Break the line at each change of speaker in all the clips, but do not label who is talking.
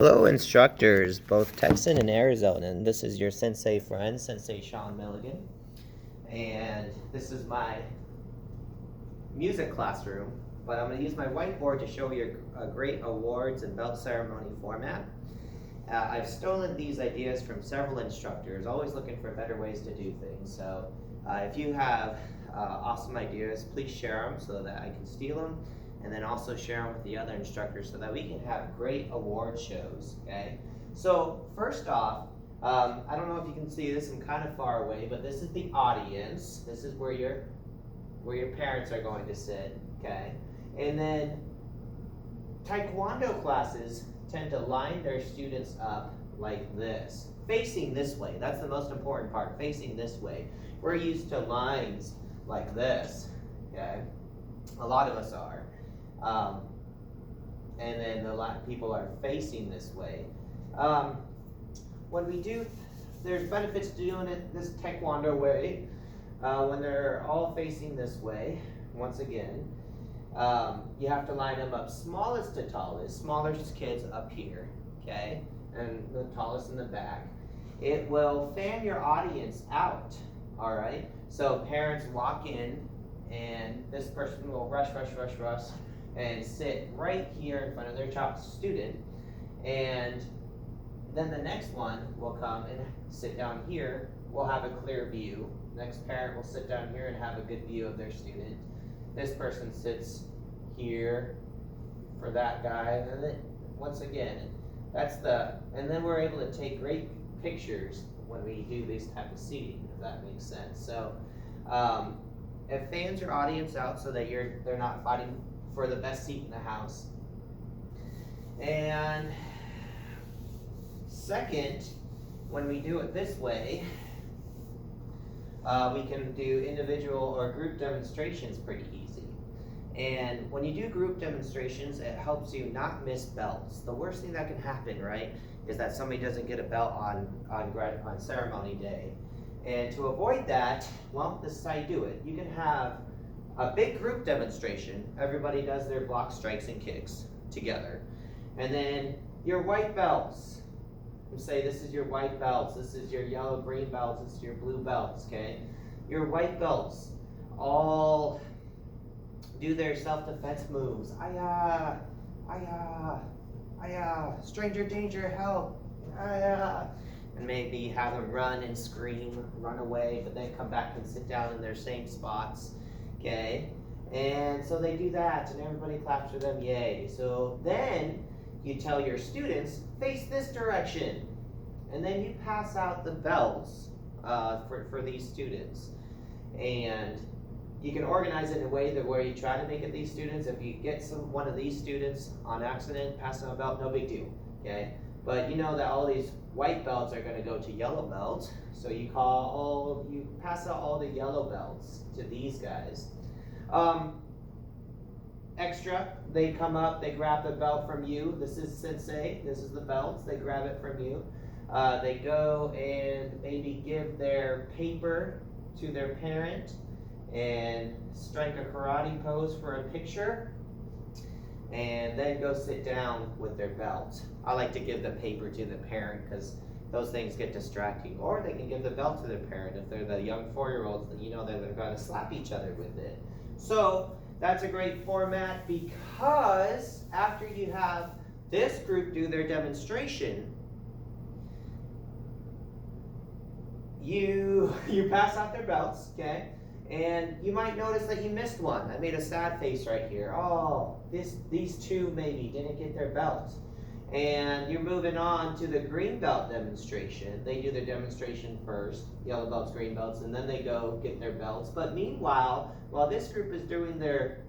Hello, instructors, both Texan and Arizona. This is your sensei friend, Sensei Sean Milligan. And this is my music classroom, but I'm going to use my whiteboard to show you a great awards and belt ceremony format. I've stolen these ideas from several instructors, always looking for better ways to do things. So if you have awesome ideas, please share them so that I can steal them, and then also share them with the other instructors so that we can have great award shows, okay? So first off, I don't know if you can see this, I'm kind of far away, but this is the audience. This is where your parents are going to sit, okay? And then Taekwondo classes tend to line their students up like this, facing this way. That's the most important part, facing this way. We're used to lines like this, okay? A lot of us are. And then people are facing this way. When we do, there's benefits to doing it this Taekwondo way. When they're all facing this way, once again, you have to line them up smallest to tallest, smallest kids up here, okay, and the tallest in the back. It will fan your audience out, all right? So parents walk in, and this person will rush, and sit right here in front of their child student, and then the next one will come and sit down here. We'll have a clear view. Next parent will sit down here and have a good view of their student. This person sits here for that guy, and then once again, and then we're able to take great pictures when we do this type of seating, if that makes sense. So it fans your audience out so that they're not fighting for the best seat in the house. And second, when we do it this way, we can do individual or group demonstrations pretty easy. And when you do group demonstrations, it helps you not miss belts. The worst thing that can happen, right, is that somebody doesn't get a belt on ceremony day. And to avoid that, well, this is how you do it. You can have a big group demonstration. Everybody does their block strikes and kicks together. And then your white belts. You say this is your white belts, this is your yellow, green belts, this is your blue belts, okay? Your white belts all do their self-defense moves. Ayah, ayah, ayah, stranger danger, help, ayah. And maybe have them run and scream, run away, but then come back and sit down in their same spots, okay? And so they do that, and everybody claps for them, yay. So then you tell your students, face this direction. And then you pass out the belts for these students. And you can organize it in a way that where you try to make it these students. If you get one of these students on accident, pass them a belt, no big deal, okay? But you know that all these white belts are gonna go to yellow belts. So you pass out all the yellow belts to these guys. Extra, they come up, they grab the belt from you. This is sensei, this is the belts, they grab it from you. They go and maybe give their paper to their parent and strike a karate pose for a picture, and then go sit down with their belt. I like to give the paper to the parent because those things get distracting. Or they can give the belt to their parent if they're the young 4-year-olds, then you know that they're going to slap each other with it. So that's a great format, because after you have this group do their demonstration, you pass out their belts, okay? And you might notice that you missed one. I made a sad face right here. Oh, these two maybe didn't get their belts. And you're moving on to the green belt demonstration. They do their demonstration first, yellow belts, green belts, and then they go get their belts. But meanwhile, while this group is doing their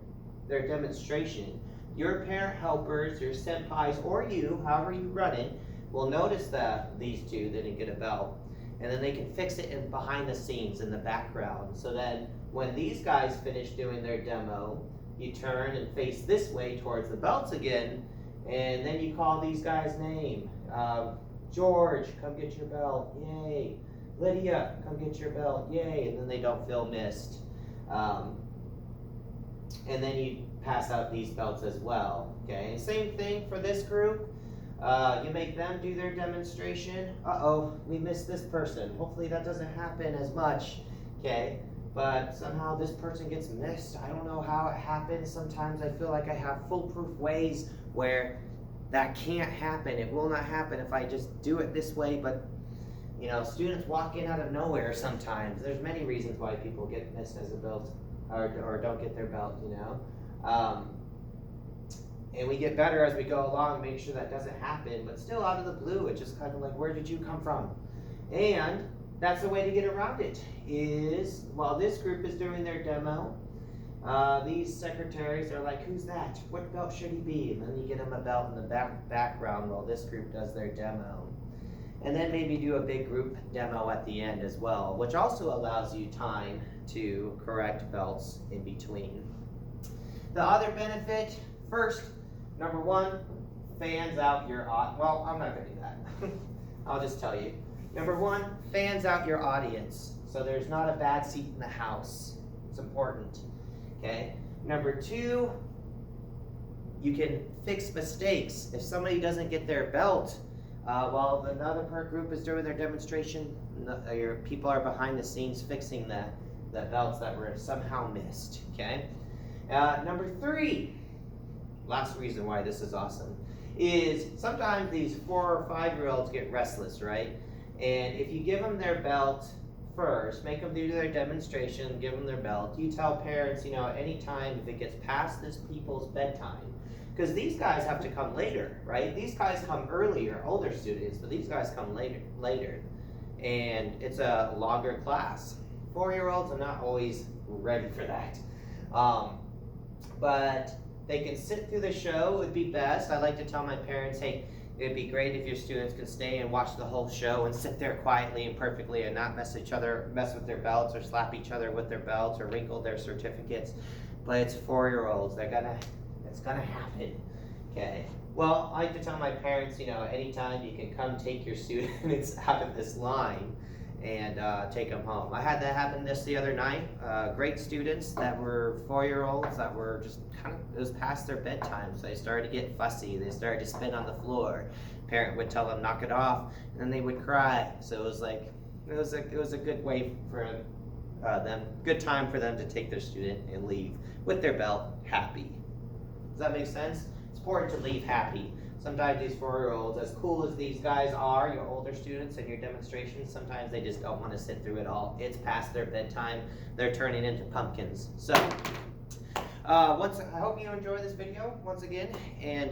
demonstration, your parent helpers, your senpais, or you, however you run it, will notice that these two didn't get a belt. And then they can fix it behind the scenes in the background. So then when these guys finish doing their demo, you turn and face this way towards the belts again, and then you call these guys' name. George, come get your belt, yay. Lydia, come get your belt, yay. And then they don't feel missed. And then you pass out these belts as well, okay? Same thing for this group. You make them do their demonstration. Uh-oh, we missed this person. Hopefully that doesn't happen as much, okay? But somehow this person gets missed. I don't know how it happens. Sometimes I feel like I have foolproof ways where that can't happen. It will not happen if I just do it this way, but you know, students walk in out of nowhere sometimes. There's many reasons why people get missed as a belt or don't get their belt, you know. And we get better as we go along, make sure that doesn't happen, but still out of the blue, it's just kind of like, where did you come from? And that's the way to get around it, is while this group is doing their demo, these secretaries are like, who's that? What belt should he be? And then you get them a belt in the background while this group does their demo. And then maybe do a big group demo at the end as well, which also allows you time to correct belts in between. The other benefit, first, number one, fans out your well, I'm not gonna do that. I'll just tell you. Number one, fans out your audience. So there's not a bad seat in the house. It's important, okay? Number two, you can fix mistakes. If somebody doesn't get their belt, while another group is doing their demonstration, your people are behind the scenes fixing the belts that were somehow missed, okay? Number three, last reason why this is awesome, is sometimes these 4 or 5-year-olds get restless, right? And if you give them their belt first, make them do their demonstration, give them their belt, you tell parents, you know, anytime if it gets past this people's bedtime, because these guys have to come later, right? These guys come earlier, older students, but these guys come later. And it's a longer class. 4-year-olds are not always ready for that. But they can sit through the show, would be best. I like to tell my parents, hey, it'd be great if your students could stay and watch the whole show and sit there quietly and perfectly and not mess with their belts or slap each other with their belts or wrinkle their certificates. But it's 4-year-olds, it's gonna happen, okay? Well, I like to tell my parents, you know, anytime you can come take your students out of this line and take them home. I had that happen the other night. Great students that were 4-year-olds that were just it was past their bedtime, so they started to get fussy. They started to spin on the floor. Parent would tell them, knock it off, and then they would cry. So it was like, it was a good way for good time for them to take their student and leave with their belt happy. Does that make sense? It's important to leave happy. Sometimes these 4-year-olds, as cool as these guys are, your older students and your demonstrations, sometimes they just don't want to sit through it all. It's past their bedtime. They're turning into pumpkins. So, I hope you enjoy this video once again, and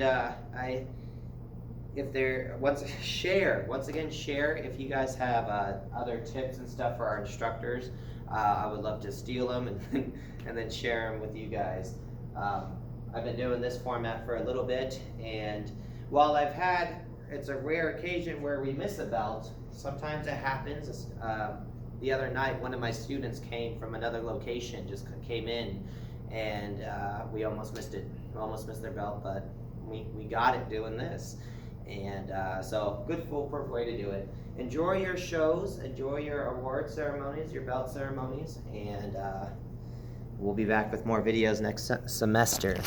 share if you guys have other tips and stuff for our instructors. I would love to steal them and then share them with you guys. I've been doing this format for a little bit, and while it's a rare occasion where we miss a belt, sometimes it happens. The other night, one of my students came from another location, just came in, and we almost missed it. We almost missed their belt, but we got it doing this. And so, good foolproof way to do it. Enjoy your shows, enjoy your award ceremonies, your belt ceremonies, and we'll be back with more videos next semester.